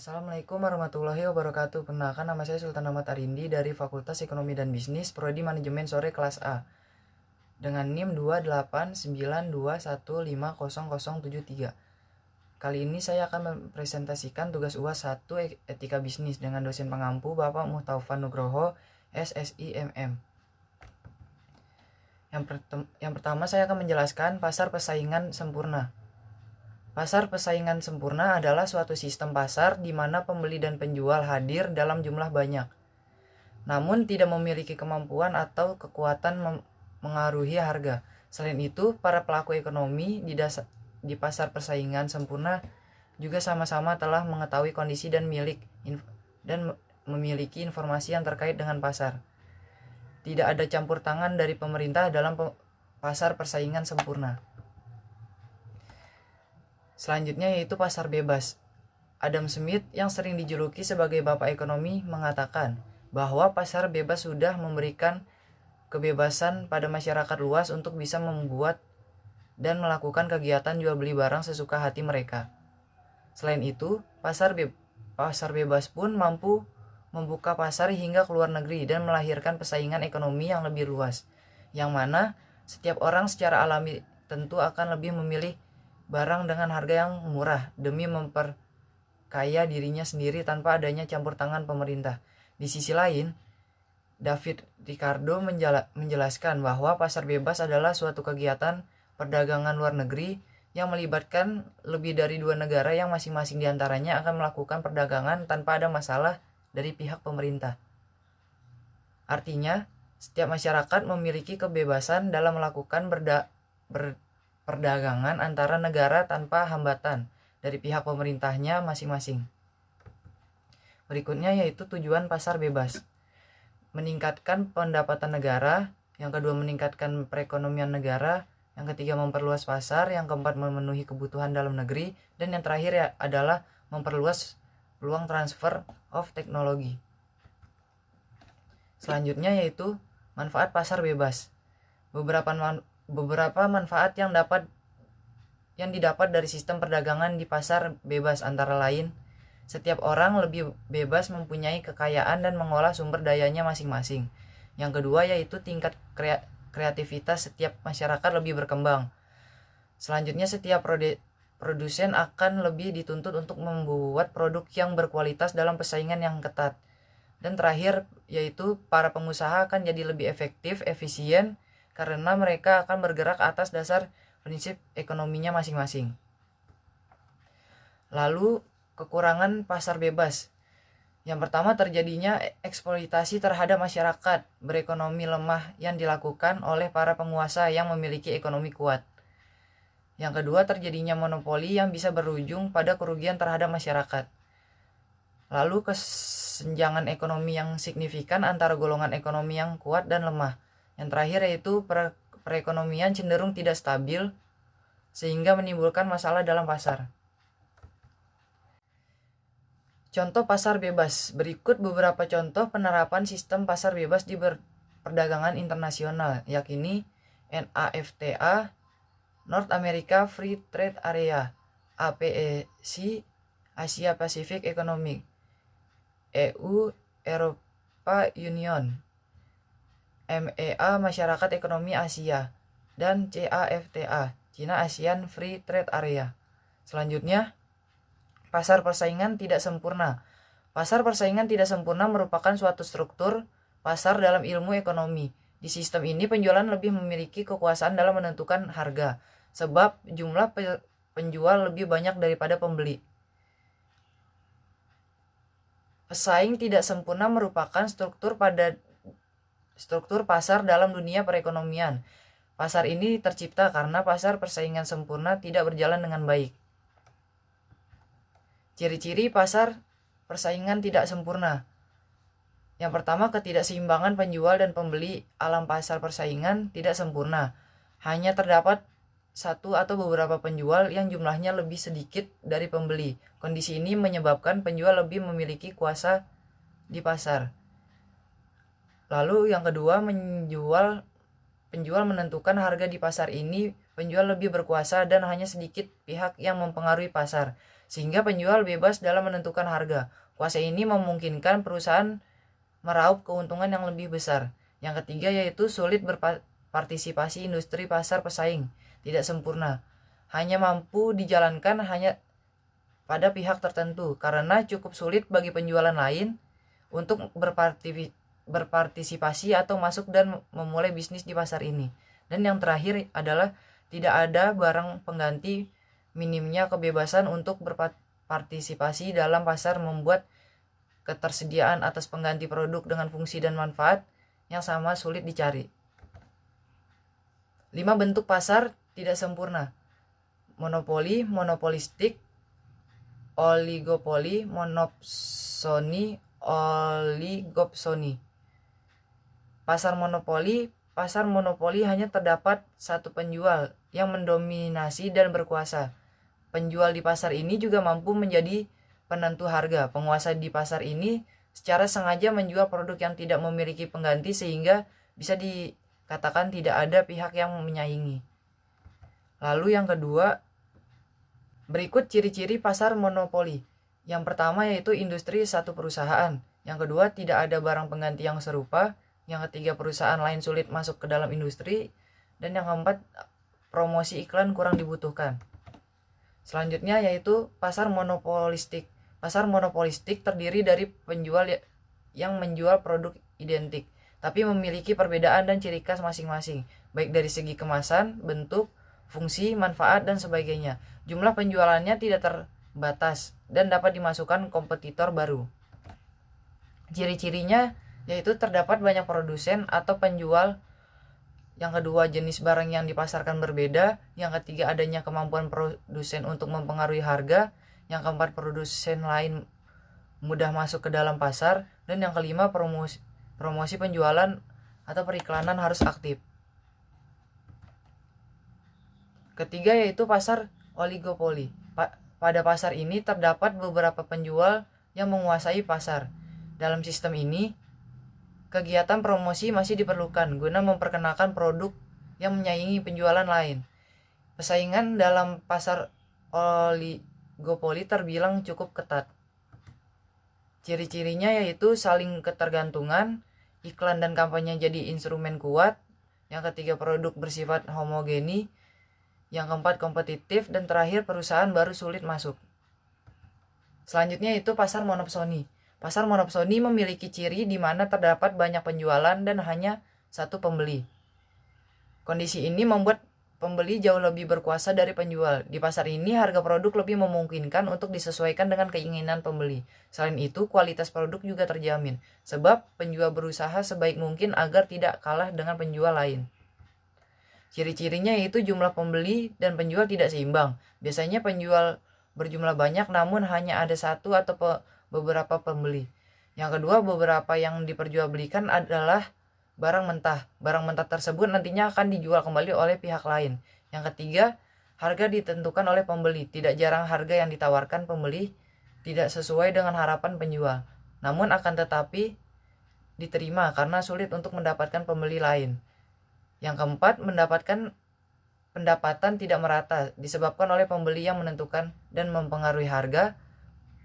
Assalamualaikum warahmatullahi wabarakatuh. Perkenalkan, nama saya Sultan Ahmad Arindi dari Fakultas Ekonomi dan Bisnis, Prodi Manajemen Sore kelas A. Dengan NIM 28921500073. Kali ini saya akan mempresentasikan tugas UAS 1 Etika Bisnis dengan dosen pengampu Bapak Muhtaufan Nugroho, SSIMM. Yang pertama saya akan menjelaskan pasar persaingan sempurna. Pasar persaingan sempurna adalah suatu sistem pasar di mana pembeli dan penjual hadir dalam jumlah banyak, namun tidak memiliki kemampuan atau kekuatan mengaruhi harga. Selain itu, para pelaku ekonomi di pasar persaingan sempurna juga sama-sama telah mengetahui kondisi dan memiliki informasi yang terkait dengan pasar. Tidak ada campur tangan dari pemerintah dalam pasar persaingan sempurna. Selanjutnya yaitu pasar bebas. Adam Smith yang sering dijuluki sebagai bapak ekonomi mengatakan bahwa pasar bebas sudah memberikan kebebasan pada masyarakat luas untuk bisa membuat dan melakukan kegiatan jual beli barang sesuka hati mereka. Selain itu, pasar bebas pun mampu membuka pasar hingga ke luar negeri dan melahirkan persaingan ekonomi yang lebih luas, yang mana setiap orang secara alami tentu akan lebih memilih barang dengan harga yang murah demi memperkaya dirinya sendiri tanpa adanya campur tangan pemerintah. Di sisi lain, David Ricardo menjelaskan bahwa pasar bebas adalah suatu kegiatan perdagangan luar negeri yang melibatkan lebih dari dua negara yang masing-masing diantaranya akan melakukan perdagangan tanpa ada masalah dari pihak pemerintah. Artinya, setiap masyarakat memiliki kebebasan dalam melakukan perdagangan antara negara tanpa hambatan dari pihak pemerintahnya masing-masing. Berikutnya yaitu tujuan pasar bebas. Meningkatkan pendapatan negara, yang kedua meningkatkan perekonomian negara, yang ketiga memperluas pasar, yang keempat memenuhi kebutuhan dalam negeri, dan yang terakhir adalah memperluas peluang transfer of teknologi. Selanjutnya yaitu manfaat pasar bebas. Beberapa manfaat yang didapat dari sistem perdagangan di pasar bebas antara lain, setiap orang lebih bebas mempunyai kekayaan dan mengolah sumber dayanya masing-masing. Yang kedua yaitu tingkat kreativitas setiap masyarakat lebih berkembang. Selanjutnya setiap produsen akan lebih dituntut untuk membuat produk yang berkualitas dalam persaingan yang ketat. Dan terakhir yaitu para pengusaha akan jadi lebih efektif, efisien, karena mereka akan bergerak atas dasar prinsip ekonominya masing-masing. Lalu kekurangan pasar bebas. Yang pertama terjadinya eksploitasi terhadap masyarakat berekonomi lemah yang dilakukan oleh para penguasa yang memiliki ekonomi kuat. Yang kedua terjadinya monopoli yang bisa berujung pada kerugian terhadap masyarakat. Lalu kesenjangan ekonomi yang signifikan antara golongan ekonomi yang kuat dan lemah. Yang terakhir yaitu perekonomian cenderung tidak stabil sehingga menimbulkan masalah dalam pasar. Contoh pasar bebas. Berikut beberapa contoh penerapan sistem pasar bebas di perdagangan internasional, yakni NAFTA, North America Free Trade Area, APEC, Asia Pacific Economic, EU, Eropa Union, MEA, Masyarakat Ekonomi Asia, dan CAFTA, China ASEAN Free Trade Area. Selanjutnya, pasar persaingan tidak sempurna. Pasar persaingan tidak sempurna merupakan suatu struktur pasar dalam ilmu ekonomi. Di sistem ini penjualan lebih memiliki kekuasaan dalam menentukan harga, sebab jumlah penjual lebih banyak daripada pembeli. Pesaing tidak sempurna merupakan struktur pasar dalam dunia perekonomian. Pasar ini tercipta karena pasar persaingan sempurna tidak berjalan dengan baik. Ciri-ciri pasar persaingan tidak sempurna. Yang pertama, ketidakseimbangan penjual dan pembeli. Alam pasar persaingan tidak sempurna. Hanya terdapat satu atau beberapa penjual yang jumlahnya lebih sedikit dari pembeli. Kondisi ini menyebabkan penjual lebih memiliki kuasa di pasar. Lalu yang kedua, penjual menentukan harga di pasar ini. Penjual lebih berkuasa dan hanya sedikit pihak yang mempengaruhi pasar. sehingga penjual bebas dalam menentukan harga. Kuasa ini memungkinkan perusahaan meraup keuntungan yang lebih besar. Yang ketiga yaitu sulit berpartisipasi industri pasar pesaing, tidak sempurna. Hanya mampu dijalankan hanya pada pihak tertentu karena cukup sulit bagi penjualan lain untuk berpartisipasi atau masuk dan memulai bisnis di pasar ini. Dan yang terakhir adalah tidak ada barang pengganti. Minimnya kebebasan untuk berpartisipasi dalam pasar membuat ketersediaan atas pengganti produk dengan fungsi dan manfaat yang sama sulit dicari. 5 bentuk pasar tidak sempurna. Monopoli, monopolistik, oligopoli, monopsoni, oligopsoni. Pasar monopoli hanya terdapat satu penjual yang mendominasi dan berkuasa. Penjual di pasar ini juga mampu menjadi penentu harga. Penguasa di pasar ini secara sengaja menjual produk yang tidak memiliki pengganti sehingga bisa dikatakan tidak ada pihak yang menyaingi. Lalu yang kedua, berikut ciri-ciri pasar monopoli. Yang pertama yaitu industri satu perusahaan. Yang kedua, tidak ada barang pengganti yang serupa. Yang ketiga, perusahaan lain sulit masuk ke dalam industri. Dan yang keempat, promosi iklan kurang dibutuhkan. Selanjutnya yaitu pasar monopolistik. Pasar monopolistik terdiri dari penjual yang menjual produk identik, tapi memiliki perbedaan dan ciri khas masing-masing, baik dari segi kemasan, bentuk, fungsi, manfaat, dan sebagainya. Jumlah penjualannya tidak terbatas dan dapat dimasukkan kompetitor baru. Ciri-cirinya yaitu terdapat banyak produsen atau penjual. Yang kedua, jenis barang yang dipasarkan berbeda. Yang ketiga, adanya kemampuan produsen untuk mempengaruhi harga. Yang keempat, produsen lain mudah masuk ke dalam pasar. Dan yang kelima, promosi penjualan atau periklanan harus aktif. Ketiga yaitu pasar oligopoli. Pada pasar ini terdapat beberapa penjual yang menguasai pasar. Dalam sistem ini, kegiatan promosi masih diperlukan guna memperkenalkan produk yang menyaingi penjualan lain. Persaingan dalam pasar oligopoli terbilang cukup ketat. Ciri-cirinya yaitu saling ketergantungan, iklan dan kampanye jadi instrumen kuat. Yang ketiga, produk bersifat homogeni. Yang keempat, kompetitif. Dan terakhir, perusahaan baru sulit masuk. Selanjutnya itu pasar monopsoni. Pasar monopsoni memiliki ciri di mana terdapat banyak penjualan dan hanya satu pembeli. Kondisi ini membuat pembeli jauh lebih berkuasa dari penjual. Di pasar ini, harga produk lebih memungkinkan untuk disesuaikan dengan keinginan pembeli. Selain itu, kualitas produk juga terjamin, sebab penjual berusaha sebaik mungkin agar tidak kalah dengan penjual lain. Ciri-cirinya yaitu jumlah pembeli dan penjual tidak seimbang. Biasanya penjual berjumlah banyak namun hanya ada satu atau beberapa pembeli. Yang kedua, beberapa yang diperjualbelikan adalah barang mentah. Barang mentah tersebut nantinya akan dijual kembali oleh pihak lain. Yang ketiga, harga ditentukan oleh pembeli. Tidak jarang harga yang ditawarkan pembeli tidak sesuai dengan harapan penjual, namun akan tetapi diterima karena sulit untuk mendapatkan pembeli lain. Yang keempat, mendapatkan pendapatan tidak merata disebabkan oleh pembeli yang menentukan dan mempengaruhi harga.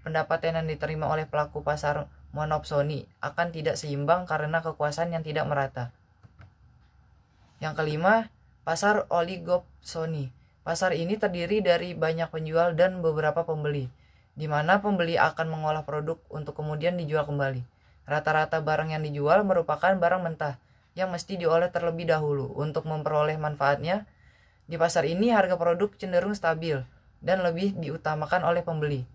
Pendapatan yang diterima oleh pelaku pasar monopsoni akan tidak seimbang karena kekuasaan yang tidak merata. Yang kelima, pasar oligopsoni. Pasar ini terdiri dari banyak penjual dan beberapa pembeli, di mana pembeli akan mengolah produk untuk kemudian dijual kembali. Rata-rata barang yang dijual merupakan barang mentah yang mesti diolah terlebih dahulu untuk memperoleh manfaatnya. Di pasar ini harga produk cenderung stabil dan lebih diutamakan oleh pembeli.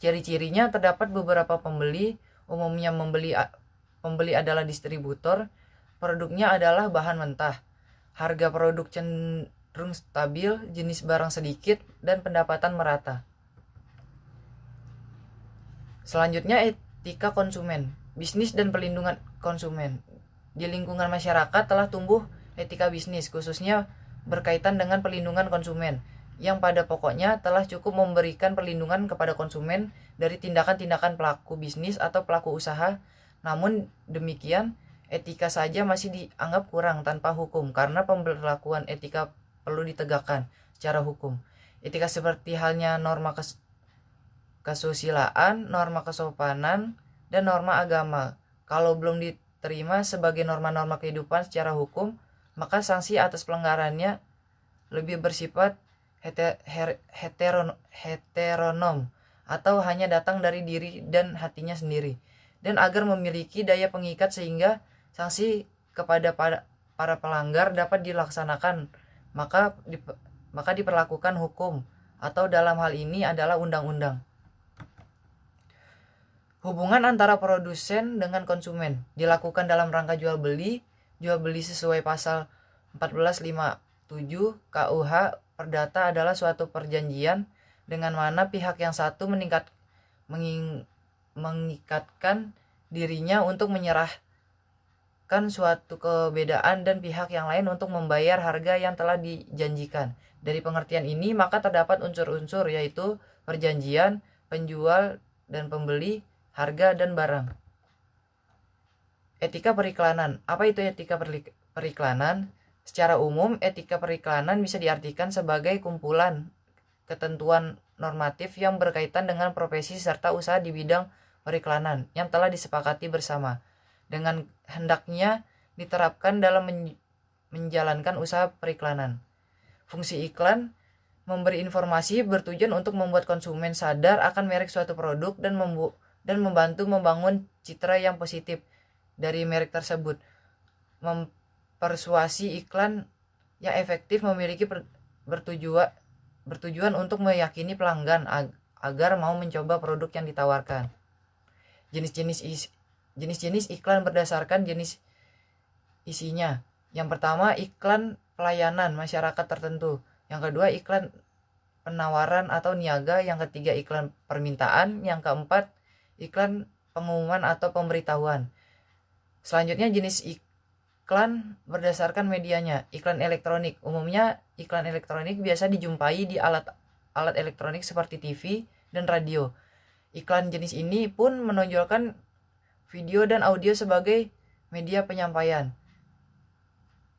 Ciri-cirinya terdapat beberapa pembeli, umumnya pembeli adalah distributor, produknya adalah bahan mentah, harga produk cenderung stabil, jenis barang sedikit, dan pendapatan merata. Selanjutnya, etika konsumen, bisnis dan perlindungan konsumen. Di lingkungan masyarakat telah tumbuh etika bisnis, khususnya berkaitan dengan perlindungan konsumen, yang pada pokoknya telah cukup memberikan perlindungan kepada konsumen dari tindakan-tindakan pelaku bisnis atau pelaku usaha. Namun demikian, etika saja masih dianggap kurang tanpa hukum karena pemberlakuan etika perlu ditegakkan secara hukum. Etika seperti halnya norma kesusilaan, norma kesopanan, dan norma agama. Kalau belum diterima sebagai norma-norma kehidupan secara hukum, maka sanksi atas pelanggarannya lebih bersifat heteronom atau hanya datang dari diri dan hatinya sendiri, dan agar memiliki daya pengikat sehingga sanksi kepada para pelanggar dapat dilaksanakan, maka diperlakukan hukum, atau dalam hal ini adalah undang-undang. Hubungan antara produsen dengan konsumen dilakukan dalam rangka jual beli sesuai pasal 1457 KUH Perdata adalah suatu perjanjian dengan mana pihak yang satu mengikatkan dirinya untuk menyerahkan suatu kebedaan dan pihak yang lain untuk membayar harga yang telah dijanjikan. Dari pengertian ini maka terdapat unsur-unsur yaitu perjanjian, penjual dan pembeli, harga dan barang. Etika periklanan. Apa itu etika periklanan? Secara umum, etika periklanan bisa diartikan sebagai kumpulan ketentuan normatif yang berkaitan dengan profesi serta usaha di bidang periklanan yang telah disepakati bersama, dengan hendaknya diterapkan dalam menjalankan usaha periklanan. Fungsi iklan memberi informasi bertujuan untuk membuat konsumen sadar akan merek suatu produk dan membantu membangun citra yang positif dari merek tersebut. Mempersuasi iklan yang efektif memiliki bertujuan untuk meyakini pelanggan agar mau mencoba produk yang ditawarkan. Jenis-jenis iklan berdasarkan jenis isinya. Yang pertama, iklan pelayanan masyarakat tertentu. Yang kedua, iklan penawaran atau niaga. Yang ketiga, iklan permintaan. Yang keempat, iklan pengumuman atau pemberitahuan. Selanjutnya, jenis iklan berdasarkan medianya. Iklan elektronik. Umumnya iklan elektronik biasa dijumpai di alat elektronik seperti TV dan radio. Iklan jenis ini pun menonjolkan video dan audio sebagai media penyampaian.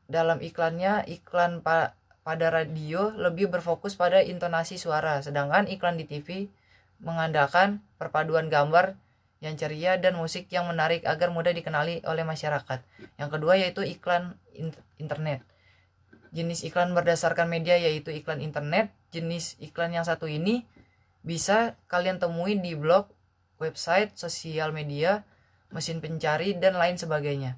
Dalam iklannya, iklan pada radio lebih berfokus pada intonasi suara, sedangkan iklan di TV mengandalkan perpaduan gambar yang ceria dan musik yang menarik agar mudah dikenali oleh masyarakat. Yang kedua yaitu iklan internet. Jenis iklan berdasarkan media yaitu iklan internet. Jenis iklan yang satu ini bisa kalian temui di blog, website, sosial media, mesin pencari, dan lain sebagainya.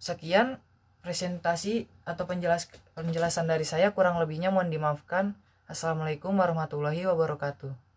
Sekian presentasi atau penjelasan dari saya, kurang lebihnya mohon dimaafkan. Assalamualaikum warahmatullahi wabarakatuh.